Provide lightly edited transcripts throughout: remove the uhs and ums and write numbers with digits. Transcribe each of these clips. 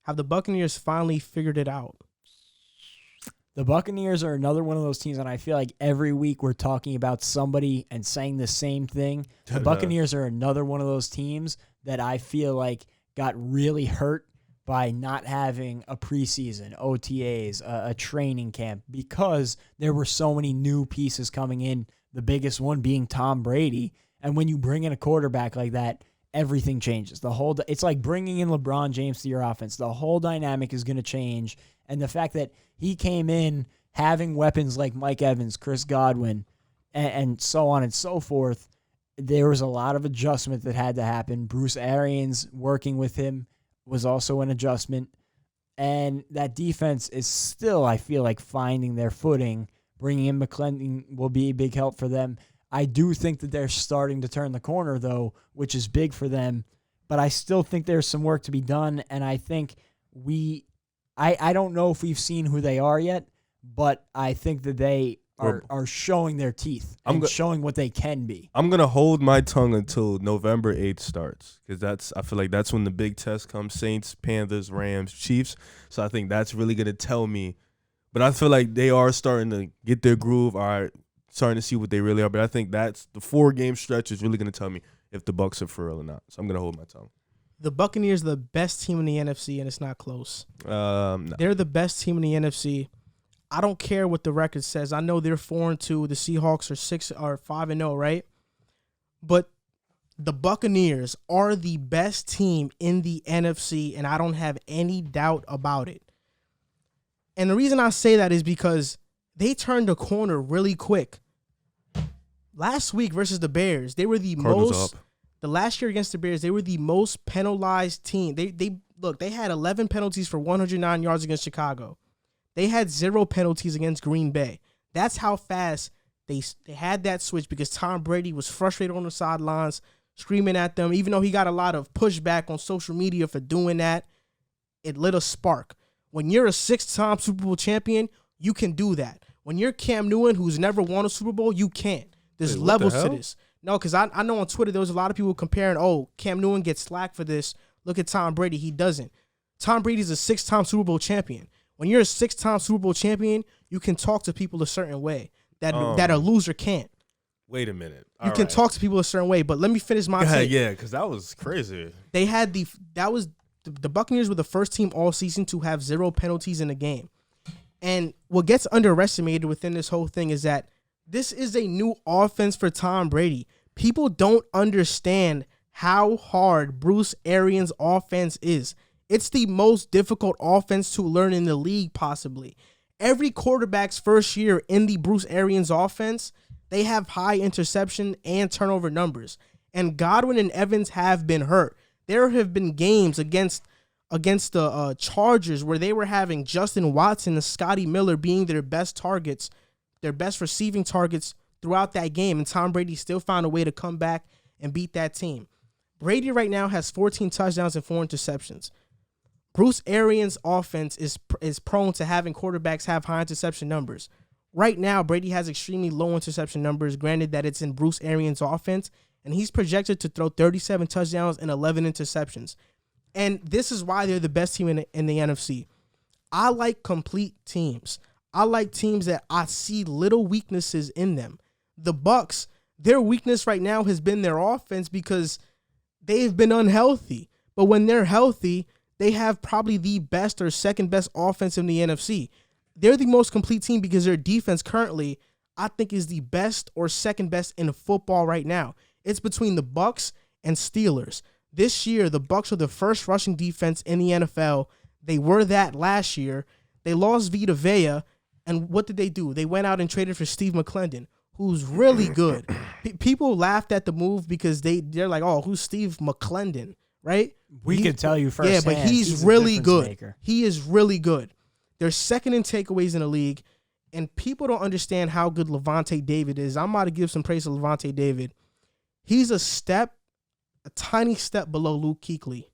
Have the Buccaneers finally figured it out? The Buccaneers are another one of those teams, and I feel like every week we're talking about somebody and saying the same thing. The Buccaneers are another one of those teams that I feel like got really hurt by not having a preseason, OTAs, a training camp, because there were so many new pieces coming in, the biggest one being Tom Brady. And when you bring in a quarterback like that, everything changes. It's like bringing in LeBron James to your offense. The whole dynamic is going to change. And the fact that he came in having weapons like Mike Evans, Chris Godwin, and so on and so forth, there was a lot of adjustment that had to happen. Bruce Arians working with him was also an adjustment. And that defense is still, I feel like, finding their footing. Bringing in McClendon will be a big help for them. I do think that they're starting to turn the corner, though, which is big for them. But I still think there's some work to be done, and I think I don't know if we've seen who they are yet, but I think that they are showing their teeth and showing what they can be. I'm going to hold my tongue until November 8th starts, because I feel like that's when the big test comes: Saints, Panthers, Rams, Chiefs. So I think that's really going to tell me. But I feel like they are starting to get their groove, are starting to see what they really are. But I think that's the 4-game stretch is really going to tell me if the Bucs are for real or not. So I'm going to hold my tongue. The Buccaneers are the best team in the NFC, and it's not close. No. They're the best team in the NFC. I don't care what the record says. I know they're 4-2. The Seahawks are 5-0, right? But the Buccaneers are the best team in the NFC, and I don't have any doubt about it. And the reason I say that is because they turned the corner really quick. Last week versus the Bears, they were the most. The last year against the Bears, they were the most penalized team. They had 11 penalties for 109 yards against Chicago. They had 0 penalties against Green Bay. That's how fast they had that switch, because Tom Brady was frustrated on the sidelines, screaming at them. Even though he got a lot of pushback on social media for doing that, it lit a spark. When you're a 6-time Super Bowl champion, you can do that. When you're Cam Newton, who's never won a Super Bowl, you can't. There's levels to this. No, because I know on Twitter there was a lot of people comparing, Cam Newton gets slack for this. Look at Tom Brady. He doesn't. Tom Brady's a 6-time Super Bowl champion. When you're a 6-time Super Bowl champion, you can talk to people a certain way that a loser can't. Wait a minute. You can talk to people a certain way, but let me finish my take. Yeah, because that was crazy. They had the Buccaneers were the first team all season to have 0 penalties in a game. And what gets underestimated within this whole thing is that this is a new offense for Tom Brady. People don't understand how hard Bruce Arians' offense is. It's the most difficult offense to learn in the league, possibly. Every quarterback's first year in the Bruce Arians offense, they have high interception and turnover numbers. And Godwin and Evans have been hurt. There have been games against the Chargers where they were having Justin Watson and Scotty Miller being their best targets, their best receiving targets throughout that game, and Tom Brady still found a way to come back and beat that team. Brady right now has 14 touchdowns and 4 interceptions. Bruce Arians' offense is prone to having quarterbacks have high interception numbers. Right now, Brady has extremely low interception numbers, granted that it's in Bruce Arians' offense, and he's projected to throw 37 touchdowns and 11 interceptions. And this is why they're the best team in the NFC. I like complete teams. I like teams that I see little weaknesses in them. The Bucs, their weakness right now has been their offense because they've been unhealthy. But when they're healthy, they have probably the best or second best offense in the NFC. They're the most complete team because their defense currently, I think, is the best or second best in football right now. It's between the Bucs and Steelers. This year, the Bucs are the first rushing defense in the NFL. They were that last year. They lost Vita Vea, and what did they do? They went out and traded for Steve McClendon, who's really good. People laughed at the move because they're like, oh, who's Steve McClendon, right? We can tell you first. Yeah, but he's really good. Maker. He is really good. They're second in takeaways in the league, and people don't understand how good Levante David is. I'm about to give some praise to Levante David. He's a tiny step below Luke Kuechly.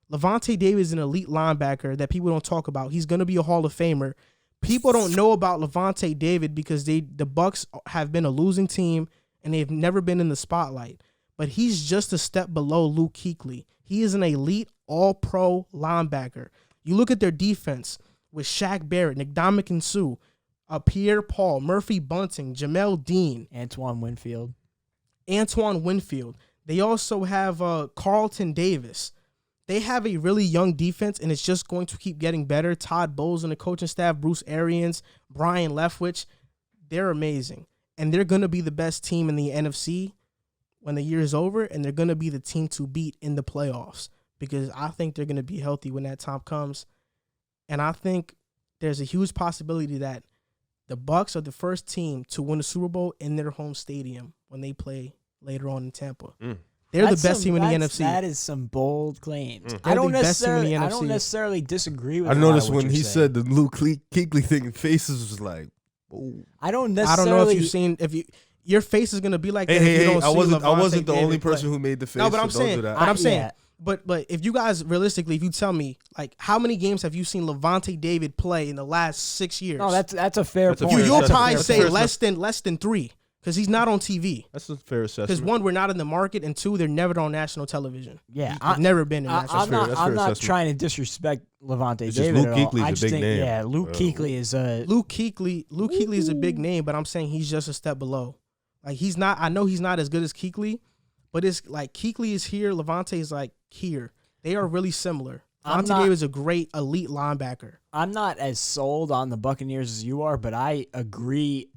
Levante David is an elite linebacker that people don't talk about. He's going to be a Hall of Famer. People don't know about Levante David because the Bucs have been a losing team and they've never been in the spotlight. But he's just a step below Luke Kuechly. He is an elite all-pro linebacker. You look at their defense with Shaq Barrett, Ndamukong Suh, Pierre Paul, Murphy Bunting, Jamel Dean, Antoine Winfield. They also have Carlton Davis. They have a really young defense, and it's just going to keep getting better. Todd Bowles and the coaching staff, Bruce Arians, Brian Leftwich, they're amazing. And they're going to be the best team in the NFC when the year is over, and they're going to be the team to beat in the playoffs because I think they're going to be healthy when that time comes. And I think there's a huge possibility that the Bucs are the first team to win a Super Bowl in their home stadium when they play later on in Tampa. They're the best team in the NFC. That is some bold claims. I don't necessarily disagree with. I noticed when he said the Luke Kuechly thing, faces was like, oh. I don't necessarily. I don't know if you've seen your face is gonna be like that. Hey, I wasn't the only person who made the face. No, but I'm saying, Yeah. But if you guys realistically, if you tell me like how many games have you seen Levante David play in the last 6 years? No, that's a fair point. You'll probably say less than 3 because he's not on TV. That's a fair assessment. Because 1, we're not in the market, and 2, they're never on national television. Yeah, I've never been in national. I'm not trying to disrespect Levante David. Luke Kuechly is a big name. Yeah, Luke Kuechly is a Luke Kuechly is a big name, but I'm saying he's just a step below. Like he's not. I know he's not as good as Kuechly, but it's like Kuechly is here, Levante is like here. They are really similar. Levante David is a great elite linebacker. I'm not as sold on the Buccaneers as you are, but I agree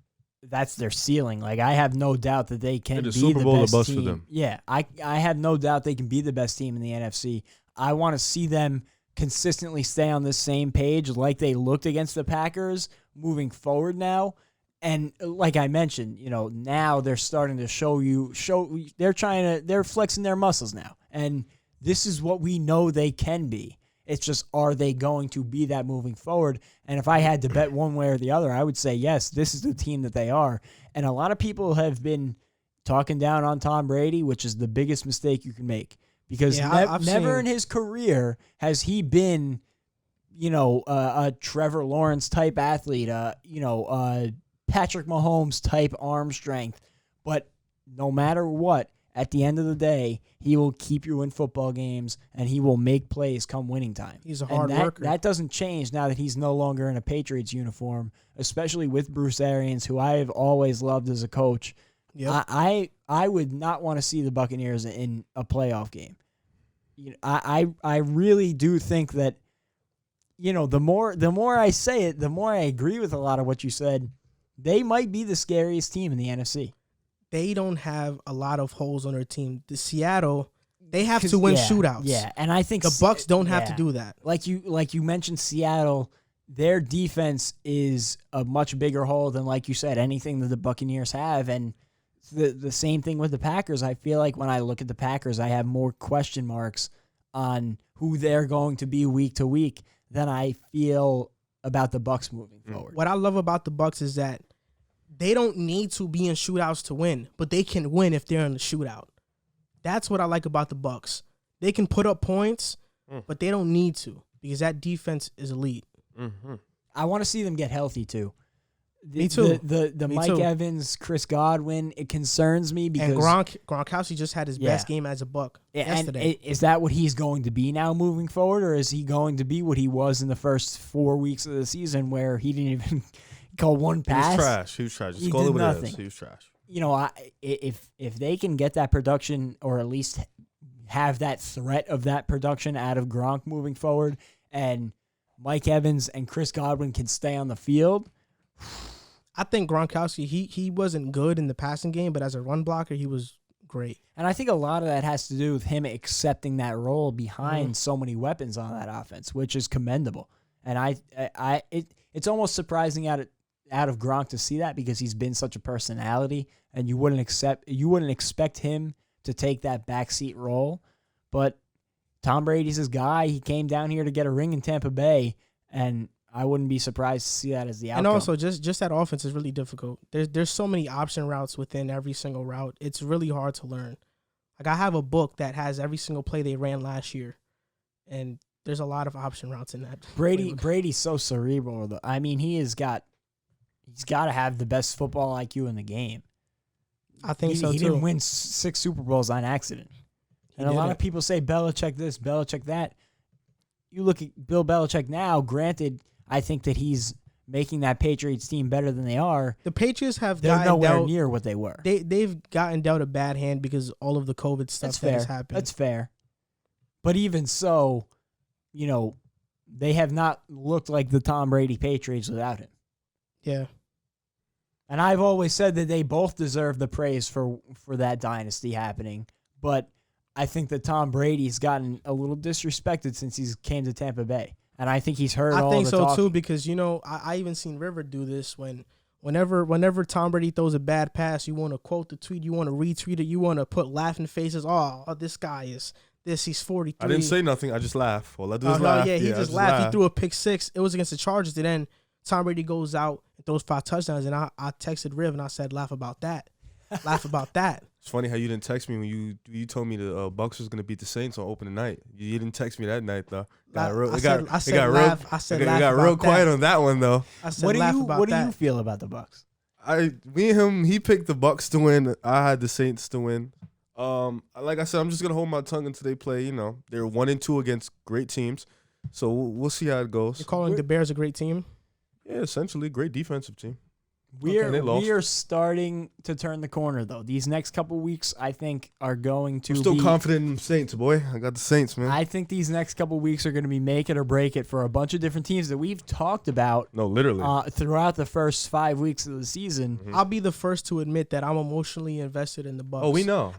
that's their ceiling. Like I have no doubt that they can be Super Bowl the best bust team. for them. Yeah, I have no doubt they can be the best team in the NFC. I want to see them consistently stay on the same page like they looked against the Packers moving forward now. And like I mentioned, now they're starting to they're flexing their muscles now. And this is what we know they can be. It's just, are they going to be that moving forward? And if I had to bet one way or the other, I would say, yes, this is the team that they are. And a lot of people have been talking down on Tom Brady, which is the biggest mistake you can make. Because never in his career has he been, a Trevor Lawrence type athlete, Patrick Mahomes type arm strength. But no matter what, at the end of the day, he will keep you in football games, and he will make plays come winning time. He's a hard worker. That doesn't change now that he's no longer in a Patriots uniform, especially with Bruce Arians, who I have always loved as a coach. Yep. I would not want to see the Buccaneers in a playoff game. I really do think that, the more I say it, the more I agree with a lot of what you said. They might be the scariest team in the NFC. They don't have a lot of holes on their team. The Seattle, they have to win shootouts. Yeah, and I think the Bucs don't have to do that. Like you mentioned, Seattle, their defense is a much bigger hole than, like you said, anything that the Buccaneers have. And the same thing with the Packers. I feel like when I look at the Packers, I have more question marks on who they're going to be week to week than I feel about the Bucs moving forward. What I love about the Bucs is that they don't need to be in shootouts to win, but they can win if they're in the shootout. That's what I like about the Bucs. They can put up points, but they don't need to because that defense is elite. Mm-hmm. I want to see them get healthy too. Me too. The Mike Evans, Chris Godwin, it concerns me because and Gronkowski just had his best game as a Buck yesterday. And is that what he's going to be now moving forward, or is he going to be what he was in the first 4 weeks of the season where he didn't even call one pass? He was trash. Just he call did it what nothing. it is. He was trash. If they can get that production, or at least have that threat of that production out of Gronk moving forward, and Mike Evans and Chris Godwin can stay on the field. I think Gronkowski, he wasn't good in the passing game, but as a run blocker, he was great. And I think a lot of that has to do with him accepting that role behind so many weapons on that offense, which is commendable. And it's almost surprising out of Gronk to see that, because he's been such a personality, and you wouldn't expect him to take that backseat role. But Tom Brady's his guy. He came down here to get a ring in Tampa Bay, and I wouldn't be surprised to see that as the outcome. And also, just that offense is really difficult. There's so many option routes within every single route. It's really hard to learn. Like, I have a book that has every single play they ran last year, and there's a lot of option routes in that. Brady's so cerebral, though. I mean, he's got to have the best football IQ in the game. I think so, too. He didn't win 6 Super Bowls on accident. And a lot of people say Belichick this, Belichick that. you look at Bill Belichick now, granted, I think that he's making that Patriots team better than they are. The Patriots have They're gotten nowhere dealt, near what they were. they've gotten dealt a bad hand because all of the COVID stuff That's that has fair. happened. That's fair. But even so, they have not looked like the Tom Brady Patriots without him. Yeah. And I've always said that they both deserve the praise for that dynasty happening. But I think that Tom Brady's gotten a little disrespected since he's came to Tampa Bay. And I think he's heard all the I think so talk. too, because I even seen River do this whenever Tom Brady throws a bad pass, you want to quote the tweet, you want to retweet it, you want to put laughing faces. Oh, this guy is this. He's 43. I didn't say nothing. I just laugh. All I do is laugh. Yeah, he I just laughed. He threw a pick six. It was against the Chargers. And then Tom Brady goes out and throws 5 touchdowns. And I texted Riv and I said, laugh about that. Laugh about that. It's funny how you didn't text me when you told me the Bucks was gonna beat the Saints on opening night. You didn't text me that night though. I said it got real quiet on that one though. I said what do you feel about the Bucks? Me and him, he picked the Bucks to win. I had the Saints to win. Like I said, I'm just gonna hold my tongue until they play. They're 1-2 against great teams, so we'll see how it goes. You're calling the Bears a great team? Yeah, essentially, great defensive team. We are starting to turn the corner, though. These next couple weeks, I think, are going to I'm still confident in the Saints, boy. I got the Saints, man. I think these next couple weeks are going to be make it or break it for a bunch of different teams that we've talked about. No, literally. Throughout the first 5 weeks of the season. Mm-hmm. I'll be the first to admit that I'm emotionally invested in the Bucks. Oh, we know.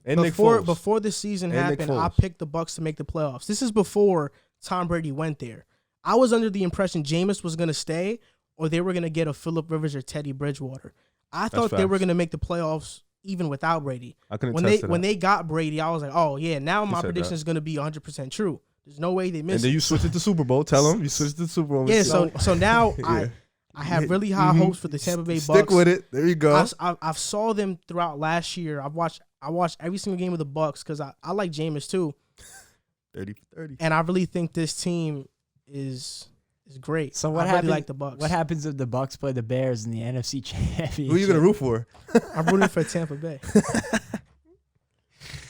Before the season happened, I Foles. picked the Bucks to make the playoffs. This is before Tom Brady went there. I was under the impression Jameis was going to stay, or they were going to get a Phillip Rivers or Teddy Bridgewater. I thought they were going to make the playoffs even without Brady. I couldn't when they got Brady, I was like, oh yeah, now my prediction is going to be 100% true. There's no way they missed. And then you switched it to Super Bowl. Tell them you switched it to Super Bowl. Yeah, so now Yeah. I have really high hopes for the Tampa Bay Bucks. Stick with it. There you go. I've saw them throughout last year. I watched every single game of the Bucks because I like Jameis too. 30-30. And I really think this team is great. So what I happens? really like the Bucks. What happens if the Bucks play the Bears in the NFC Championship? Who are you gonna root for? I'm rooting for Tampa Bay.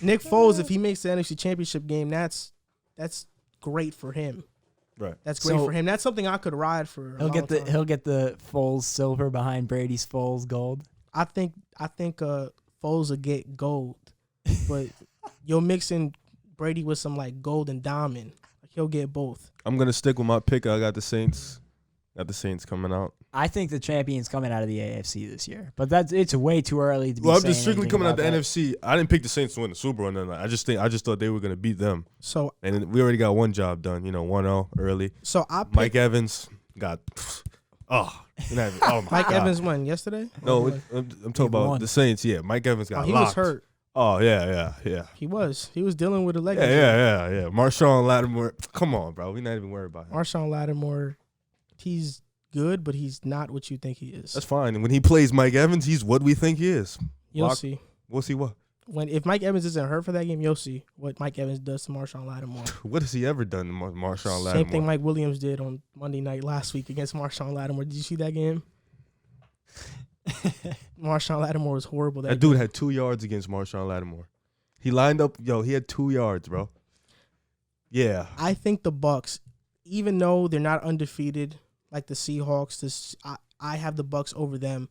Nick Foles, if he makes the NFC Championship game, that's great for him. Right. That's great for him. That's something I could ride for. He'll get the Foles silver behind Brady's Foles gold. I think Foles will get gold, but you're mixing Brady with some like gold and diamond. Like he'll get both. I'm gonna stick with my pick. I got the Saints. Got the Saints coming out. I think the champion's coming out of the AFC this year, but it's way too early to be. Well, I'm saying just strictly anything coming out the about that. NFC. I didn't pick the Saints to win the Super Bowl. I just thought they were gonna beat them. So And we already got one job done. 1-0 early. so I picked Mike Evans got. Oh my Mike God. Evans won yesterday. No, Or- I'm talking about won. the Saints. Yeah, Mike Evans got he locked. was hurt. Oh yeah. He was dealing with a leg. Yeah, injury. yeah. Marshawn Lattimore. Come on, bro. We're not even worried about him. Marshawn Lattimore, he's good, but he's not what you think he is. That's fine. And when he plays Mike Evans, he's what we think he is. You'll see. We'll see what. If Mike Evans isn't hurt for that game, you'll see what Mike Evans does to Marshawn Lattimore. What has he ever done to Marshawn Lattimore? Same thing Mike Williams did on Monday night last week against Marshawn Lattimore. Did you see that game? Marshawn Lattimore was horrible. That dude had 2 yards against Marshawn Lattimore. He lined up. He had 2 yards, bro. Yeah. I think the Bucks, even though they're not undefeated like the Seahawks, I have the Bucks over them.